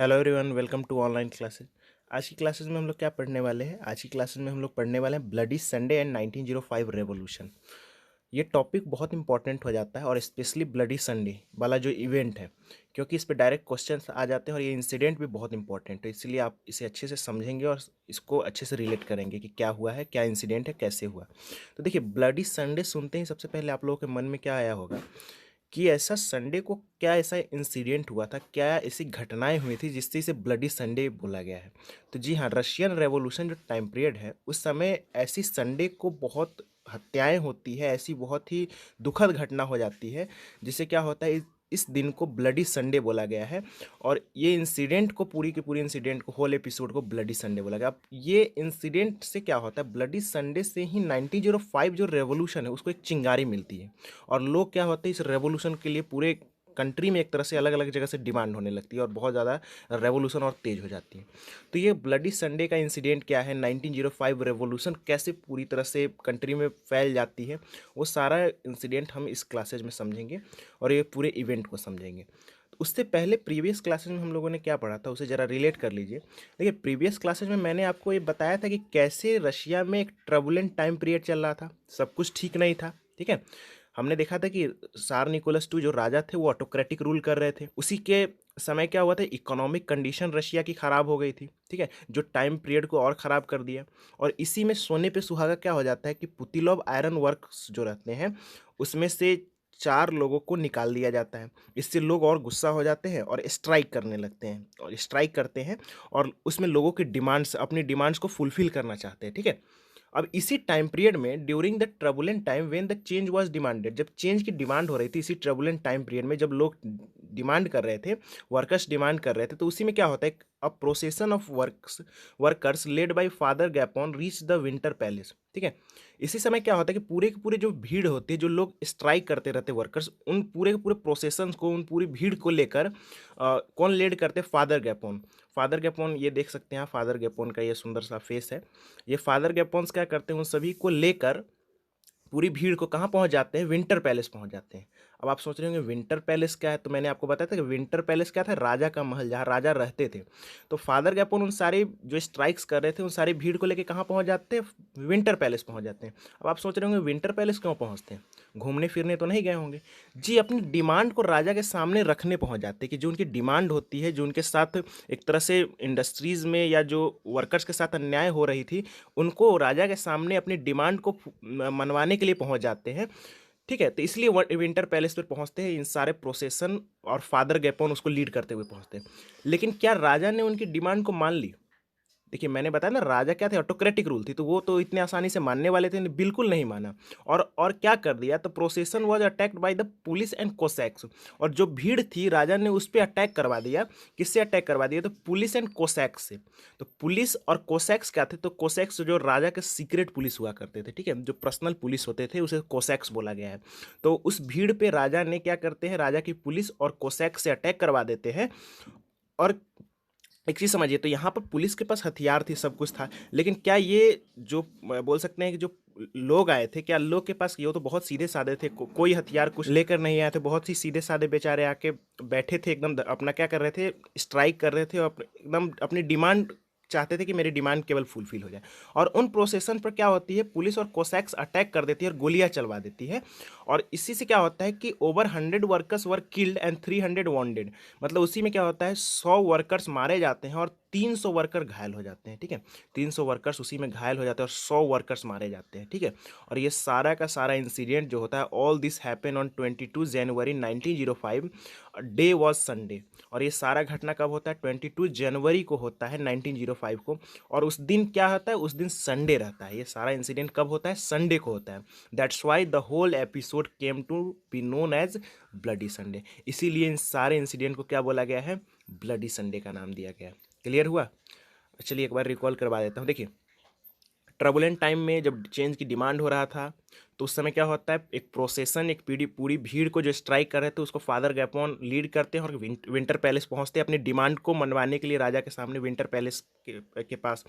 Hello everyone, welcome to online classes. आज की classes में हम लोग क्या पढ़ने वाले हैं? आज की क्लासेस में हम लोग पढ़ने वाले हैं ब्लडी संडे एंड 1905 रेवोल्यूशन। ये टॉपिक बहुत इंपॉर्टेंट हो जाता है और स्पेशली ब्लडी संडे वाला जो इवेंट है, क्योंकि इस पे डायरेक्ट क्वेश्चंस आ जाते हैं और ये इंसिडेंट भी बहुत इंपॉर्टेंट है। इसलिए आप इसे अच्छे से समझेंगे और इसको अच्छे से रिलेट करेंगे कि क्या हुआ है, क्या इंसिडेंट है, कैसे हुआ। तो देखिए, ब्लडी संडे सुनते ही सबसे पहले आप लोगों के मन में क्या आया होगा कि ऐसा संडे को क्या ऐसा इंसिडेंट हुआ था, क्या ऐसी घटनाएं हुई थी जिससे इसे ब्लडी संडे बोला गया है। तो जी हाँ, रशियन रेवोल्यूशन जो टाइम पीरियड है उस समय ऐसी संडे को बहुत हत्याएं होती है, ऐसी बहुत ही दुखद घटना हो जाती है जिससे क्या होता है, इस दिन को ब्लडी संडे बोला गया है। और ये इंसिडेंट को, पूरी की पूरी इंसिडेंट को, होल एपिसोड को ब्लडी संडे बोला गया। अब ये इंसिडेंट से क्या होता है, ब्लडी संडे से ही 1905 जो रेवोल्यूशन है उसको एक चिंगारी मिलती है। और लोग क्या होते हैं, इस रेवोल्यूशन के लिए पूरे कंट्री में एक तरह से अलग अलग जगह से डिमांड होने लगती है और बहुत ज़्यादा रेवोल्यूशन और तेज हो जाती है। तो ये ब्लडी संडे का इंसिडेंट क्या है, 1905 रेवोल्यूशन कैसे पूरी तरह से कंट्री में फैल जाती है, वो सारा इंसिडेंट हम इस क्लासेज में समझेंगे और ये पूरे इवेंट को समझेंगे। तो उससे पहले प्रीवियस क्लासेज में हम लोगों ने क्या पढ़ा था उसे ज़रा रिलेट कर लीजिए। देखिए, प्रीवियस क्लासेज में मैंने आपको ये बताया था कि कैसे रशिया में एक ट्रबुलेंट टाइम पीरियड चल रहा था, सब कुछ ठीक नहीं था। ठीक है, हमने देखा था कि सार निकोलस टू जो राजा थे वो ऑटोक्रेटिक रूल कर रहे थे। उसी के समय क्या हुआ था, इकोनॉमिक कंडीशन रशिया की खराब हो गई थी। ठीक है, जो टाइम पीरियड को और ख़राब कर दिया। और इसी में सोने पे सुहागा क्या हो जाता है कि पुतिलोव आयरन वर्क्स जो रहते हैं उसमें से 4 लोगों को निकाल दिया जाता है। इससे लोग और गुस्सा हो जाते हैं और स्ट्राइक करने लगते हैं और स्ट्राइक करते हैं और उसमें लोगों की डिमांड्स, अपनी डिमांड्स को फुलफिल करना चाहते हैं। ठीक है, अब इसी टाइम पीरियड में during the turbulent time when the change was demanded, जब चेंज की डिमांड हो रही थी, इसी ट्रबुलेंट टाइम पीरियड में जब लोग डिमांड कर रहे थे, वर्कर्स डिमांड कर रहे थे, तो उसी में क्या होता है, a procession of workers led by Father Gapon reach the Winter Palace. ठीक है, इसी समय क्या होता है कि पूरे के पूरे जो भीड़ होती है, जो लोग स्ट्राइक करते रहते वर्कर्स, उन पूरे के पूरे प्रोसेशन को, उन पूरी भीड़ को लेकर कौन लीड करते, फादर गैपोन। फादर गैपोन ये देख सकते हैं, फादर गैपोन का ये सुंदर सा फेस है। ये फादर गैपोन्स क्या करते हैं, उन सभी को लेकर पूरी भीड़ को कहाँ पहुंच जाते हैं, विंटर पैलेस पहुंच जाते हैं। अब आप सोच रहे होंगे विंटर पैलेस क्या है, तो मैंने आपको बताया था कि विंटर पैलेस क्या था, राजा का महल जहाँ राजा रहते थे। तो फादर गैपोन उन सारे जो स्ट्राइक्स कर रहे थे उन सारी भीड़ को लेकर कहाँ पहुंच जाते हैं, विंटर पैलेस पहुंच जाते हैं। अब आप सोच रहे होंगे विंटर पैलेस क्यों पहुंचते हैं, घूमने फिरने तो नहीं गए होंगे। जी, अपनी डिमांड को राजा के सामने रखने पहुंच जाते हैं कि जो उनकी डिमांड होती है, जो उनके साथ एक तरह से इंडस्ट्रीज में या जो वर्कर्स के साथ अन्याय हो रही थी, उनको राजा के सामने अपनी डिमांड को मनवाने के लिए पहुंच जाते हैं। ठीक है, तो इसलिए विंटर पैलेस पर पहुंचते हैं इन सारे प्रोसेसन, और फादर गैपोन उसको लीड करते हुए पहुंचते हैं। लेकिन क्या राजा ने उनकी डिमांड को मान ली? देखिए, मैंने बताया ना, राजा क्या थे, ऑटोक्रेटिक रूल थी, तो वो तो इतने आसानी से मानने वाले थे, बिल्कुल नहीं माना। और क्या कर दिया, तो प्रोसेसन was attacked by the police and Cossacks. और जो भीड़ थी, राजा ने उस पर अटैक करवा दिया। किससे अटैक करवा दिया, तो पुलिस एंड कोसैक्स से। तो पुलिस और कोसैक्स क्या थे, तो कोसैक्स जो राजा के सीक्रेट पुलिस हुआ करते थे, ठीक है, जो पर्सनल पुलिस होते थे उसे कोसैक्स बोला गया है। तो उस भीड़ पे राजा ने क्या करते हैं, राजा की पुलिस और कोसैक्स से अटैक करवा देते हैं। और एक चीज़ समझिए, तो यहाँ पर पुलिस के पास हथियार थी, सब कुछ था, लेकिन क्या ये जो बोल सकते हैं कि जो लोग आए थे, क्या लोग के पास, ये तो बहुत सीधे साधे थे, कोई हथियार कुछ लेकर नहीं आए थे, बहुत ही सीधे साधे बेचारे आके बैठे थे, एकदम अपना क्या कर रहे थे, स्ट्राइक कर रहे थे और एकदम अपनी डिमांड चाहते थे कि मेरी डिमांड केवल फुलफिल हो जाए। और उन प्रोसेसन पर क्या होती है, पुलिस और कोसैक्स अटैक कर देती है और गोलियां चलवा देती है। और इसी से क्या होता है कि over 100 workers were killed and 300 wounded. मतलब उसी में क्या होता है, 100 वर्कर्स मारे जाते हैं और 300 वर्कर घायल हो जाते हैं। ठीक है, 300 वर्कर्स उसी में घायल हो जाते हैं और 100 वर्कर्स मारे जाते हैं। ठीक है, और ये सारा का सारा इंसिडेंट जो होता है, all this happen on 22 January 1905, day was Sunday. और ये सारा घटना कब होता है, 22 जनवरी को होता है 1905 को। और उस दिन क्या होता है, उस दिन संडे रहता है। ये सारा इंसिडेंट कब होता है, संडे को होता है। That's why the whole episode came to be known as Bloody Sunday. इसीलिए इन सारे इंसिडेंट को क्या बोला गया है, ब्लडी संडे का नाम दिया गया है। क्लियर हुआ? चलिए एक बार रिकॉल करवा देता हूँ। देखिए, ट्रबुलेंट टाइम में जब चेंज की डिमांड हो रहा था, तो उस समय क्या होता है, एक प्रोसेसन, एक पूरी पूरी भीड़ को जो स्ट्राइक कर रहे थे उसको फादर गैपोन लीड करते हैं और विंटर पैलेस पहुंचते हैं अपनी डिमांड को मनवाने के लिए राजा के सामने विंटर पैलेस के पास।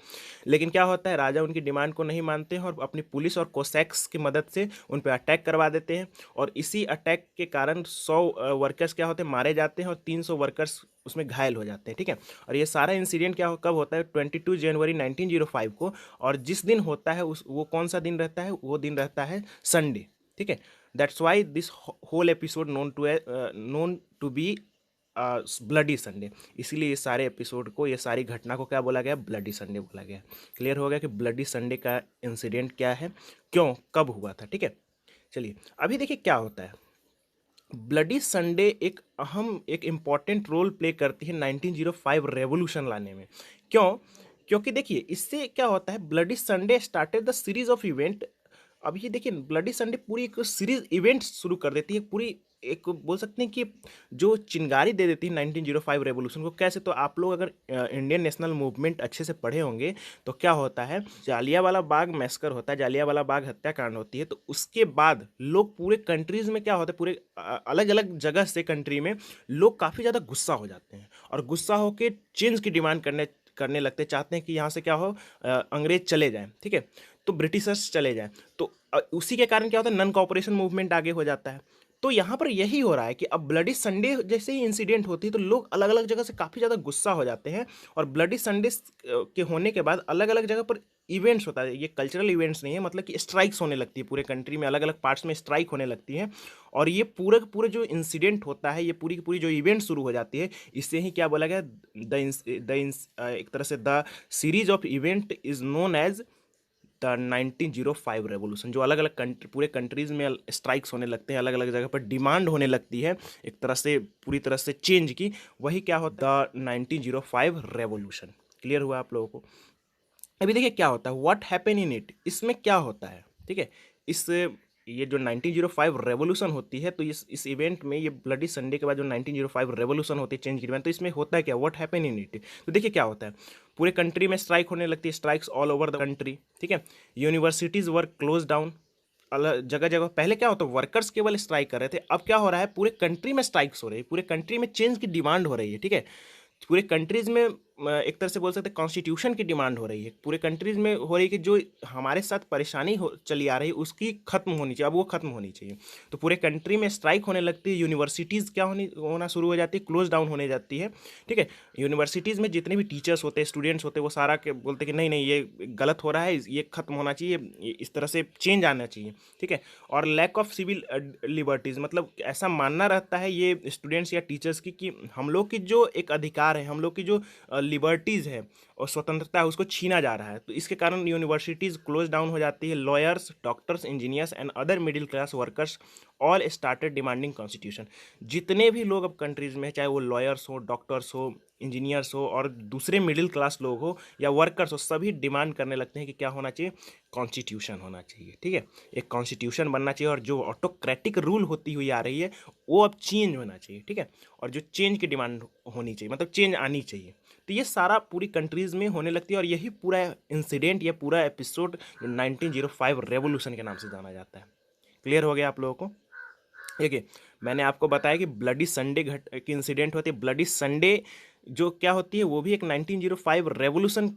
लेकिन क्या होता है, राजा उनकी डिमांड को नहीं मानते हैं और अपनी पुलिस और कोसैक्स की मदद से उन पर अटैक करवा देते हैं। और इसी अटैक के कारण 100 वर्कर्स क्या होते हैं, मारे जाते हैं और 300 वर्कर्स उसमें घायल हो जाते हैं। ठीक है, और ये सारा इंसिडेंट कब होता है, 22 जनवरी 1905 को। और जिस दिन होता है वो कौन सा दिन रहता है, वो दिन रहता है संडे। ठीक है, that's why this whole episode known to be Bloody Sunday. इसीलिए ये सारे एपिसोड को, ये सारी घटना को क्या बोला गया, ब्लडी संडे बोला गया। क्लियर हो गया कि ब्लडी संडे का इंसिडेंट क्या है, क्यों, कब हुआ था। ठीक है, चलिए अभी देखिए क्या होता है। ब्लडी संडे एक इम्पॉर्टेंट रोल प्ले करती है 1905 रेवोल्यूशन लाने में। क्यों? क्योंकि देखिए इससे क्या होता है, bloody Sunday started the series of event. अब ये देखिए ब्लडी संडे पूरी एक सीरीज इवेंट शुरू कर देती है, पूरी एक बोल सकते हैं कि जो चिंगारी दे देती है 1905 रेवोल्यूशन को। कैसे? तो आप लोग अगर इंडियन नेशनल मूवमेंट अच्छे से पढ़े होंगे तो क्या होता है, जालियांवाला बाग मैसकर होता है, जालियांवाला बाग हत्याकांड होती है। तो उसके बाद लोग पूरे कंट्रीज में क्या होता है, पूरे अलग अलग जगह से कंट्री में लोग काफ़ी ज़्यादा गुस्सा हो जाते हैं और गुस्सा होकर चेंज की डिमांड करने लगते, चाहते हैं कि यहाँ से क्या हो, अंग्रेज चले जाएं। ठीक है, तो ब्रिटिशर्स चले जाएं। तो उसी के कारण क्या होता है, नॉन कोऑपरेशन मूवमेंट आगे हो जाता है। तो यहाँ पर यही हो रहा है कि अब ब्लडी संडे जैसे ही इंसिडेंट होती है तो लोग अलग अलग जगह से काफ़ी ज़्यादा गुस्सा हो जाते हैं। और ब्लडी संडे के होने के बाद अलग अलग जगह पर इवेंट्स होता है, ये कल्चरल इवेंट्स नहीं है, मतलब कि स्ट्राइक्स होने लगती है पूरे कंट्री में, अलग अलग पार्ट्स में स्ट्राइक होने लगती है। और ये पूरे जो इंसिडेंट होता है, ये पूरी की पूरी जो इवेंट शुरू हो जाती है, इससे ही क्या बोला गया, एक तरह से the series of event is known as the 1905 revolution. जो अलग अलग कंट्री, पूरे कंट्रीज में स्ट्राइक्स होने लगते हैं, अलग अलग जगह पर डिमांड होने लगती है एक तरह से, पूरी तरह से चेंज की, वही क्या होता है, द 1905 रेवोल्यूशन। क्लियर हुआ आप लोगों को? अभी देखिए क्या होता है, व्हाट हैपन इन इट, इसमें क्या होता है। ठीक है, इस ये जो 1905 रेवोल्यूशन होती है, तो इस इवेंट में, ये ब्लडी संडे के बाद जो 1905 रेवोल्यूशन होती है, चेंज की डिमांड, तो इसमें होता है क्या, व्हाट हैपन इन इट। तो देखिए क्या होता है, पूरे कंट्री में स्ट्राइक होने लगती है, strikes all over the country. ठीक है, यूनिवर्सिटीज़ वर क्लोज डाउन, अलग जगह जगह। पहले क्या होता है, वर्कर्स केवल स्ट्राइक कर रहे थे, अब क्या हो रहा है, पूरे कंट्री में स्ट्राइक्स हो रही है, पूरे कंट्री में चेंज की डिमांड हो रही है। ठीक है, पूरे कंट्रीज में एक तरह से बोल सकते हैं कॉन्स्टिट्यूशन की डिमांड हो रही है, पूरे कंट्रीज में हो रही है कि जो हमारे साथ परेशानी चली आ रही है उसकी खत्म होनी चाहिए, अब वो खत्म होनी चाहिए। तो पूरे कंट्री में स्ट्राइक होने लगती है, यूनिवर्सिटीज़ क्या होना शुरू हो जाती है, क्लोज डाउन होने जाती है। ठीक है, यूनिवर्सिटीज़ में जितने भी टीचर्स होते हैं, स्टूडेंट्स होते हैं, वो सारा के बोलते हैं कि नहीं नहीं ये गलत हो रहा है, ये खत्म होना चाहिए, इस तरह से चेंज आना चाहिए। ठीक है, और लैक ऑफ सिविल लिबर्टीज़, मतलब ऐसा मानना रहता है ये स्टूडेंट्स या टीचर्स की कि हम लोग की जो एक अधिकार है, हम लोग की जो लिबर्टीज़ है और स्वतंत्रता है, उसको छीना जा रहा है। तो इसके कारण यूनिवर्सिटीज़ क्लोज डाउन हो जाती है। Lawyers, doctors, engineers and other middle class workers all started demanding constitution. जितने भी लोग अब कंट्रीज़ में, चाहे वो लॉयर्स हो, डॉक्टर्स हो, इंजीनियर्स हो और दूसरे मिडिल क्लास लोग हो या वर्कर्स हो, सभी डिमांड करने लगते हैं कि क्या होना चाहिए, कॉन्स्टिट्यूशन होना चाहिए। ठीक है, एक कॉन्स्टिट्यूशन बनना चाहिए और जो ऑटोक्रेटिक रूल होती हुई आ रही है वो अब चेंज होना चाहिए। ठीक है, और जो चेंज की डिमांड होनी चाहिए, मतलब चेंज आनी चाहिए। तो ये सारा पूरी कंट्रीज़ में होने लगती है और यही पूरा इंसिडेंट, ये पूरा एपिसोड 1905 रेवोल्यूशन के नाम से जाना जाता है। क्लियर हो गया आप लोगों को? देखिए मैंने आपको बताया कि ब्लडी संडे की इंसिडेंट होती है। ब्लडी संडे जो क्या होती है, वो भी एक 1905 रेवोल्यूशन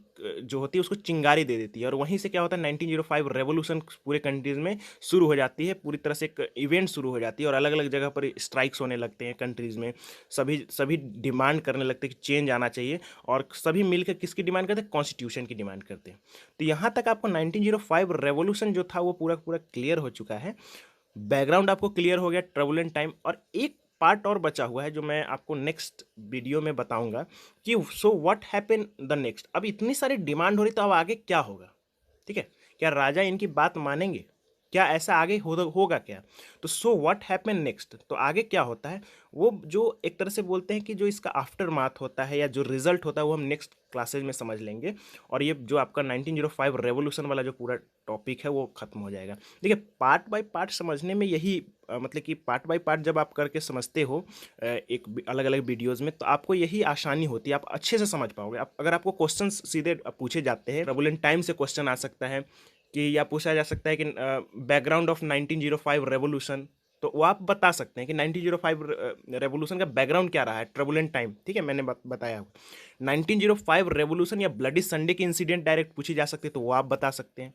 जो होती है उसको चिंगारी दे देती है और वहीं से क्या होता है, 1905 रेवोल्यूशन पूरे कंट्रीज में शुरू हो जाती है, पूरी तरह से एक इवेंट शुरू हो जाती है और अलग अलग जगह पर स्ट्राइक्स होने लगते हैं कंट्रीज में। सभी सभी डिमांड करने लगते हैं कि चेंज आना चाहिए और सभी मिलकर किसकी डिमांड करते हैं, कॉन्स्टिट्यूशन की डिमांड करते हैं। तो यहाँ तक आपको 1905 रेवोल्यूशन जो था वो पूरा पूरा क्लियर हो चुका है, बैकग्राउंड आपको क्लियर हो गया, ट्रबुलेंट टाइम। और एक पार्ट और बचा हुआ है जो मैं आपको नेक्स्ट वीडियो में बताऊंगा कि so what happen the next. अब इतनी सारी डिमांड हो रही तो अब आगे क्या होगा। ठीक है, क्या राजा इनकी बात मानेंगे, क्या ऐसा आगे होगा क्या। तो सो व्हाट हैपन नेक्स्ट, तो आगे क्या होता है वो जो एक तरह से बोलते हैं कि जो इसका आफ्टर माथ होता है या जो रिजल्ट होता है वो हम नेक्स्ट क्लासेज में समझ लेंगे और ये जो आपका 1905 रेवोल्यूशन वाला जो पूरा टॉपिक है वो खत्म हो जाएगा। देखिए पार्ट बाय पार्ट समझने में यही मतलब कि पार्ट बाय पार्ट जब आप करके समझते हो एक अलग अलग वीडियोज़ में, तो आपको यही आसानी होती है, आप अच्छे से समझ पाओगे। अगर आपको क्वेश्चन सीधे पूछे जाते हैं, ट्रबुलेंट टाइम से क्वेश्चन आ सकता है, कि या पूछा जा सकता है कि बैकग्राउंड ऑफ 1905 रेवोल्यूशन, तो वो आप बता सकते हैं कि 1905 रेवोल्यूशन का बैकग्राउंड क्या रहा है, ट्रबुलेंट टाइम, ठीक है, मैंने बताया। 1905 रेवोल्यूशन या ब्लडी संडे की इंसिडेंट डायरेक्ट पूछी जा सकती है, तो वो आप बता सकते हैं।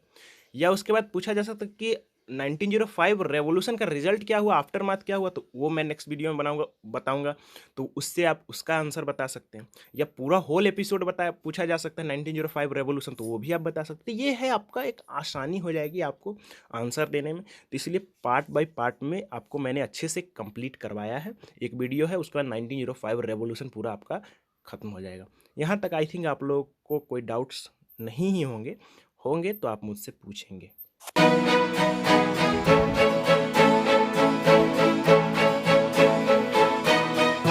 या उसके बाद पूछा जा सकता है कि 1905 रेवोल्यूशन का रिजल्ट क्या हुआ, आफ्टर माथ क्या हुआ, तो वो मैं नेक्स्ट वीडियो में बताऊंगा, तो उससे आप उसका आंसर बता सकते हैं। या पूरा होल एपिसोड पूछा जा सकता है 1905 रेवोल्यूशन, तो वो भी आप बता सकते हैं। ये है आपका एक आसानी हो जाएगी आपको आंसर देने में। तो इसलिए पार्ट बाय पार्ट में आपको मैंने अच्छे से कंप्लीट करवाया है। एक वीडियो है, उसके बाद 1905 रेवोल्यूशन पूरा आपका खत्म हो जाएगा। यहाँ तक आई थिंक आप लोग को कोई डाउट्स नहीं ही होंगे, तो आप मुझसे पूछेंगे।